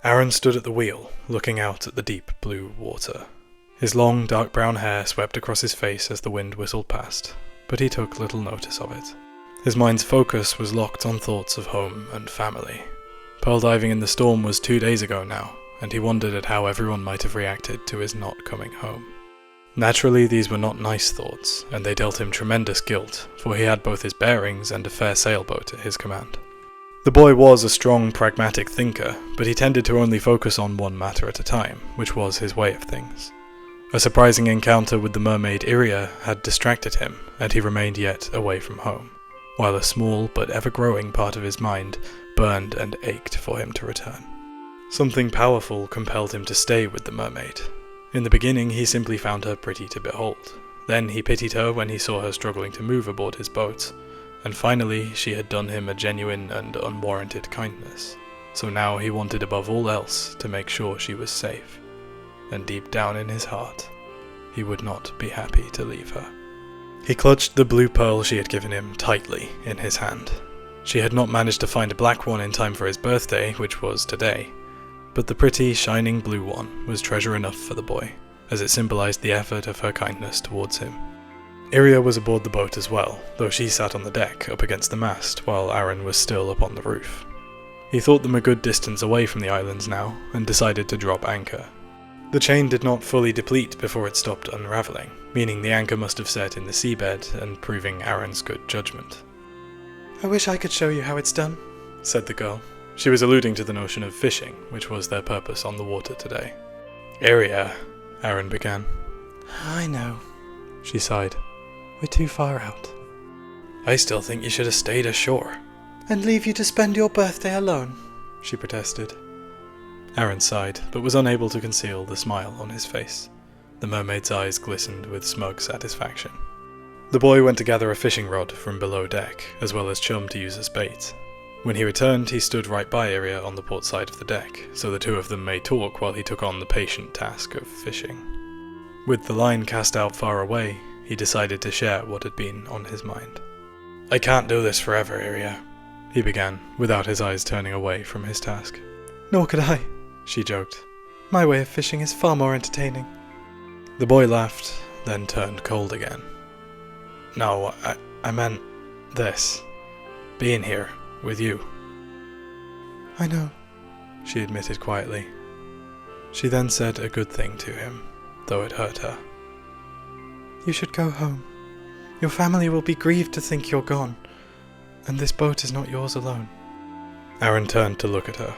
Aron stood at the wheel, looking out at the deep blue water. His long, dark brown hair swept across his face as the wind whistled past, but he took little notice of it. His mind's focus was locked on thoughts of home and family. Pearl diving in the storm was 2 days ago now, and he wondered at how everyone might have reacted to his not coming home. Naturally, these were not nice thoughts, and they dealt him tremendous guilt, for he had both his bearings and a fair sailboat at his command. The boy was a strong, pragmatic thinker, but he tended to only focus on one matter at a time, which was his way of things. A surprising encounter with the mermaid Iriya had distracted him, and he remained yet away from home, while a small but ever-growing part of his mind burned and ached for him to return. Something powerful compelled him to stay with the mermaid. In the beginning, he simply found her pretty to behold. Then he pitied her when he saw her struggling to move aboard his boat, and finally she had done him a genuine and unwarranted kindness. So now he wanted above all else to make sure she was safe. And deep down in his heart, he would not be happy to leave her. He clutched the blue pearl she had given him tightly in his hand. She had not managed to find a black one in time for his birthday, which was today, but the pretty, shining blue one was treasure enough for the boy, as it symbolized the effort of her kindness towards him. Iriya was aboard the boat as well, though she sat on the deck up against the mast while Aron was still up on the roof. He thought them a good distance away from the islands now, and decided to drop anchor. The chain did not fully deplete before it stopped unravelling, meaning the anchor must have set in the seabed and proving Aron's good judgment. "I wish I could show you how it's done," said the girl. She was alluding to the notion of fishing, which was their purpose on the water today. "Iriya," Aron began. "I know," she sighed. "We're too far out." "I still think you should have stayed ashore." "And leave you to spend your birthday alone," she protested. Aron sighed, but was unable to conceal the smile on his face. The mermaid's eyes glistened with smug satisfaction. The boy went to gather a fishing rod from below deck, as well as chum to use as bait. When he returned, he stood right by Iriya on the port side of the deck, so the two of them may talk while he took on the patient task of fishing. With the line cast out far away, he decided to share what had been on his mind. "I can't do this forever, Iriya," he began, without his eyes turning away from his task. "Nor could I," she joked. "My way of fishing is far more entertaining." The boy laughed, then turned cold again. "No, I meant this. Being here, with you." "I know," she admitted quietly. She then said a good thing to him, though it hurt her. "You should go home. Your family will be grieved to think you're gone, and this boat is not yours alone." Aron turned to look at her.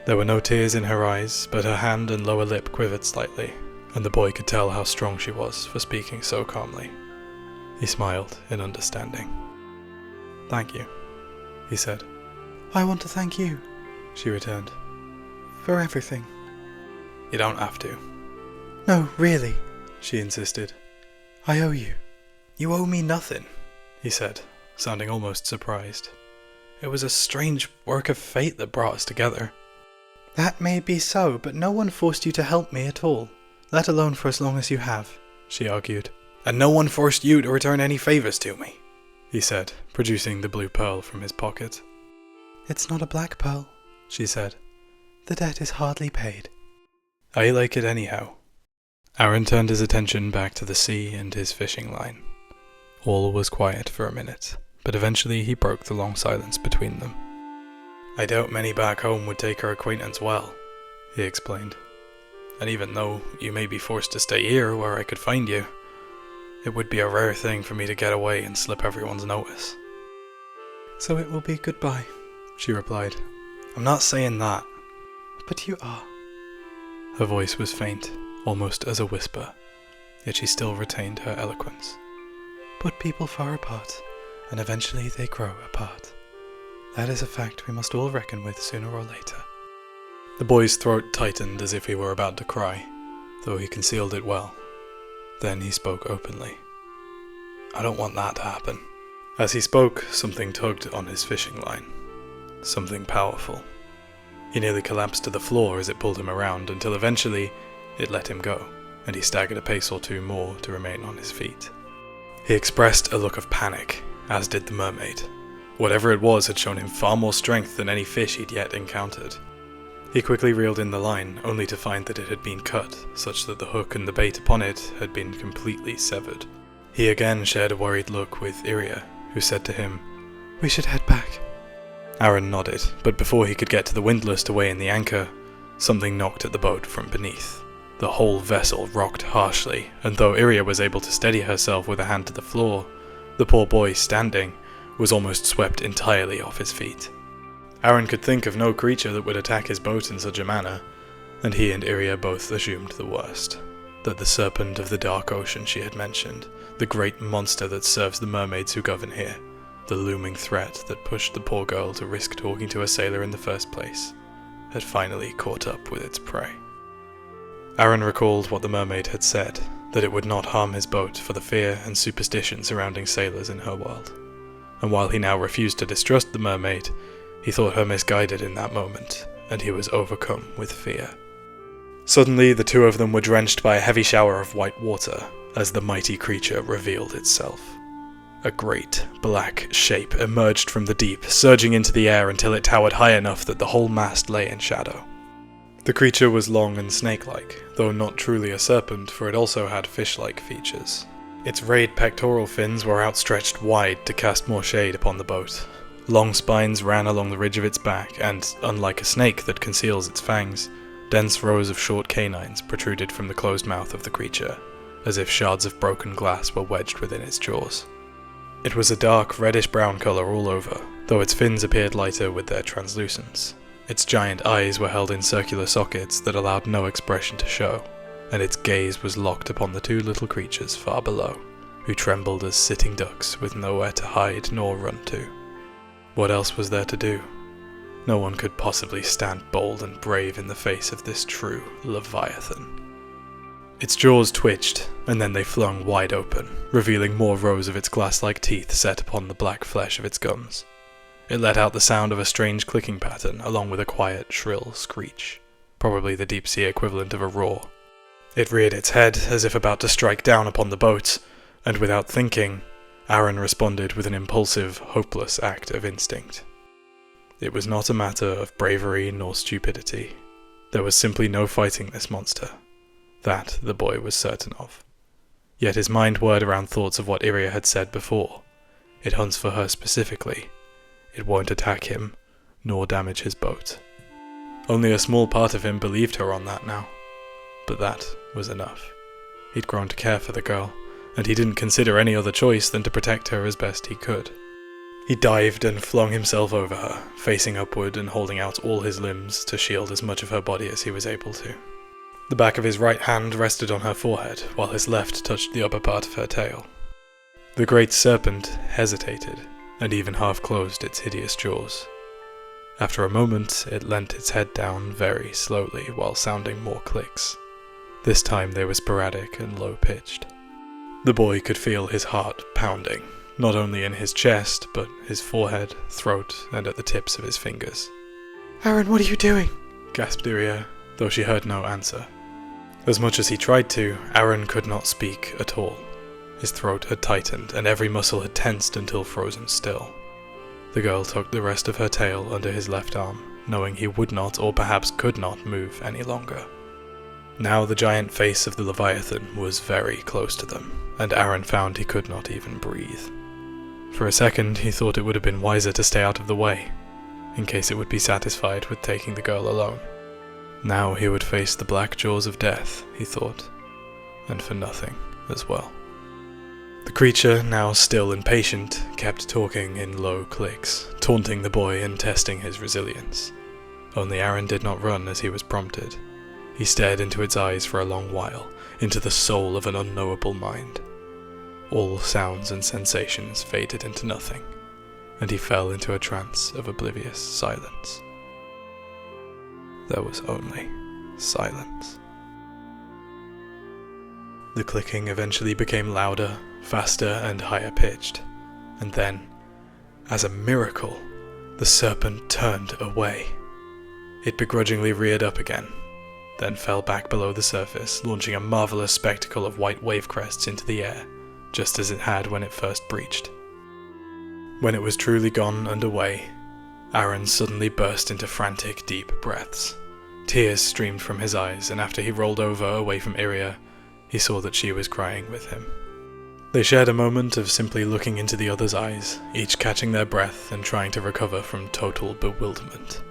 There were no tears in her eyes, but her hand and lower lip quivered slightly, and the boy could tell how strong she was for speaking so calmly. He smiled in understanding. "Thank you," he said. "I want to thank you," she returned. "For everything." "You don't have to." "No, really," she insisted. "I owe you." "You owe me nothing," he said, sounding almost surprised. "It was a strange work of fate that brought us together." "That may be so, but no one forced you to help me at all, let alone for as long as you have," she argued. "And no one forced you to return any favours to me," he said, producing the blue pearl from his pocket. "It's not a black pearl," she said. "The debt is hardly paid." "I like it anyhow." Aron turned his attention back to the sea and his fishing line. All was quiet for a minute, but eventually he broke the long silence between them. "I doubt many back home would take our acquaintance well," he explained. "And even though you may be forced to stay here where I could find you, it would be a rare thing for me to get away and slip everyone's notice." "So it will be goodbye," she replied. "I'm not saying that." "But you are." Her voice was faint, almost as a whisper, yet she still retained her eloquence. "Put people far apart, and eventually they grow apart. That is a fact we must all reckon with sooner or later." The boy's throat tightened as if he were about to cry, though he concealed it well. Then he spoke openly. "I don't want that to happen." As he spoke, something tugged on his fishing line. Something powerful. He nearly collapsed to the floor as it pulled him around, until eventually it let him go, and he staggered a pace or two more to remain on his feet. He expressed a look of panic, as did the mermaid. Whatever it was had shown him far more strength than any fish he'd yet encountered. He quickly reeled in the line, only to find that it had been cut, such that the hook and the bait upon it had been completely severed. He again shared a worried look with Iriya, who said to him, "We should head back." Aron nodded, but before he could get to the windlass to weigh in the anchor, something knocked at the boat from beneath. The whole vessel rocked harshly, and though Iriya was able to steady herself with a hand to the floor, the poor boy standing was almost swept entirely off his feet. Aron could think of no creature that would attack his boat in such a manner, and he and Iriya both assumed the worst. That the serpent of the dark ocean she had mentioned, the great monster that serves the mermaids who govern here, the looming threat that pushed the poor girl to risk talking to a sailor in the first place, had finally caught up with its prey. Aron recalled what the mermaid had said, that it would not harm his boat for the fear and superstition surrounding sailors in her world. And while he now refused to distrust the mermaid, he thought her misguided in that moment, and he was overcome with fear. Suddenly, the two of them were drenched by a heavy shower of white water, as the mighty creature revealed itself. A great, black shape emerged from the deep, surging into the air until it towered high enough that the whole mast lay in shadow. The creature was long and snake-like, though not truly a serpent, for it also had fish-like features. Its rayed pectoral fins were outstretched wide to cast more shade upon the boat. Long spines ran along the ridge of its back, and, unlike a snake that conceals its fangs, dense rows of short canines protruded from the closed mouth of the creature, as if shards of broken glass were wedged within its jaws. It was a dark reddish-brown colour all over, though its fins appeared lighter with their translucence. Its giant eyes were held in circular sockets that allowed no expression to show, and its gaze was locked upon the two little creatures far below, who trembled as sitting ducks with nowhere to hide nor run to. What else was there to do? No one could possibly stand bold and brave in the face of this true Leviathan. Its jaws twitched, and then they flung wide open, revealing more rows of its glass-like teeth set upon the black flesh of its gums. It let out the sound of a strange clicking pattern, along with a quiet, shrill screech, probably the deep-sea equivalent of a roar. It reared its head, as if about to strike down upon the boat, and without thinking, Aron responded with an impulsive, hopeless act of instinct. It was not a matter of bravery nor stupidity. There was simply no fighting this monster. That the boy was certain of. Yet his mind whirred around thoughts of what Iriya had said before. It hunts for her specifically. It won't attack him, nor damage his boat. Only a small part of him believed her on that now. But that was enough. He'd grown to care for the girl, and he didn't consider any other choice than to protect her as best he could. He dived and flung himself over her, facing upward and holding out all his limbs to shield as much of her body as he was able to. The back of his right hand rested on her forehead, while his left touched the upper part of her tail. The great serpent hesitated, and even half-closed its hideous jaws. After a moment, it leant its head down very slowly while sounding more clicks. This time they were sporadic and low-pitched. The boy could feel his heart pounding, not only in his chest, but his forehead, throat, and at the tips of his fingers. "Aron, what are you doing?" gasped Iriya, though she heard no answer. As much as he tried to, Aron could not speak at all. His throat had tightened, and every muscle had tensed until frozen still. The girl tucked the rest of her tail under his left arm, knowing he would not, or perhaps could not, move any longer. Now the giant face of the Leviathan was very close to them, and Aron found he could not even breathe. For a second he thought it would have been wiser to stay out of the way, in case it would be satisfied with taking the girl alone. Now he would face the black jaws of death, he thought, and for nothing as well. The creature, now still impatient, kept talking in low clicks, taunting the boy and testing his resilience. Only Aron did not run as he was prompted. He stared into its eyes for a long while, into the soul of an unknowable mind. All sounds and sensations faded into nothing, and he fell into a trance of oblivious silence. There was only silence. The clicking eventually became louder, faster, and higher pitched, and then, as a miracle, the serpent turned away. It begrudgingly reared up again, then fell back below the surface, launching a marvelous spectacle of white wave crests into the air, just as it had when it first breached. When it was truly gone and away, Aron suddenly burst into frantic, deep breaths. Tears streamed from his eyes, and after he rolled over away from Iriya, he saw that she was crying with him. They shared a moment of simply looking into the other's eyes, each catching their breath and trying to recover from total bewilderment.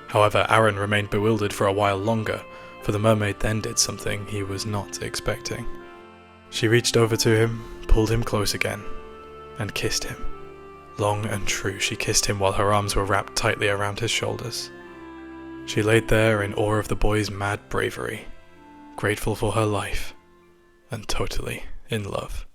However, Aron remained bewildered for a while longer, for the mermaid then did something he was not expecting. She reached over to him, pulled him close again, and kissed him. Long and true, she kissed him while her arms were wrapped tightly around his shoulders. She laid there in awe of the boy's mad bravery, grateful for her life, and totally in love.